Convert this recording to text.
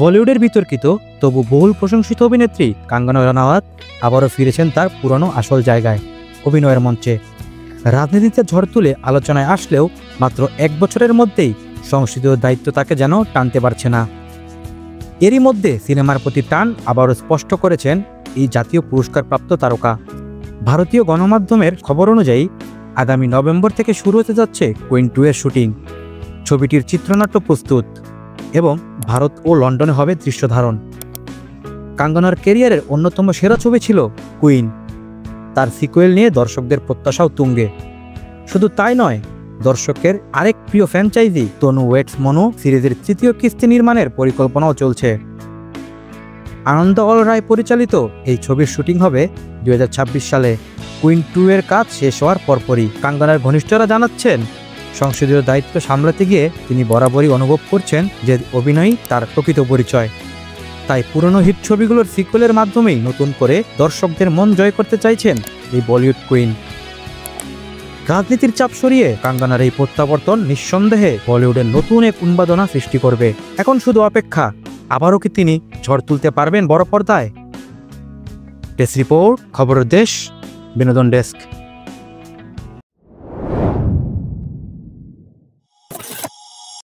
বলিউডের বিতর্কিত তবু বহুল প্রশংসিত অভিনেত্রী কাঙ্গনা রানাওয়াত আবারও ফিরেছেন তার পুরনো আসল জায়গায়, অভিনয়ের মঞ্চে। রাজনীতিতে ঝড় তুলে আলোচনায় আসলেও মাত্র 1 বছরের মধ্যেই সংসদীয় দায়িত্ব তাকে যেন টানতে পারছে না। এরই মধ্যে সিনেমার প্রতি টান আবারও স্পষ্ট করেছেন এই জাতীয় পুরস্কারপ্রাপ্ত তারকা। ভারতীয় গণমাধ্যমের খবর অনুযায়ী আগামী নভেম্বর থেকে শুরু হতে যাচ্ছে কুইন 2 এর শুটিং। ছবিটির চিত্রনাট্য প্রস্তুত এবং ভারত ও লন্ডনে হবে দৃশ্যধারণ। কাঙ্গনার ক্যারিয়ারের অন্যতম সেরা ছবি ছিল কুইন। তার সিকুয়েল নিয়ে দর্শকদের প্রত্যাশাও তুঙ্গে। শুধু তাই নয়, দর্শকের আরেক প্রিয় ফ্র্যাঞ্চাইজি তনু ওয়েটস মনু সিরিজের 3য় কিস্তি নির্মাণের পরিকল্পনাও চলছে। আনন্দ অল রায় পরিচালিত এই ছবির শুটিং হবে 2026 সালে। কুইন 2 এর কাজ শেষ হওয়ার পরপরই কাঙ্গনার ঘনিষ্ঠরা জানাচ্ছেন, সংসদীয় দায়িত্ব সামলাতে গিয়ে তিনি বরাবরই অনুভব করছেন যে অভিনয়ই তার প্রকৃত পরিচয়। তাই পুরনো হিট ছবিগুলোর সিকুয়েলের মাধ্যমেই নতুন করে দর্শকদের মন জয় করতে চাইছেন এই বলিউড কুইন। রাজনীতির চাপ সরিয়ে কাঙ্গনার এই প্রত্যাবর্তন নিঃসন্দেহে বলিউডের নতুন এক উন্মাদনা সৃষ্টি করবে। এখন শুধু অপেক্ষা, আবারও কি তিনি ঝড় তুলতে পারবেন বড় পর্দায়? ডেস্ক রিপোর্ট, খবরের দেশ, বিনোদন ডেস্ক।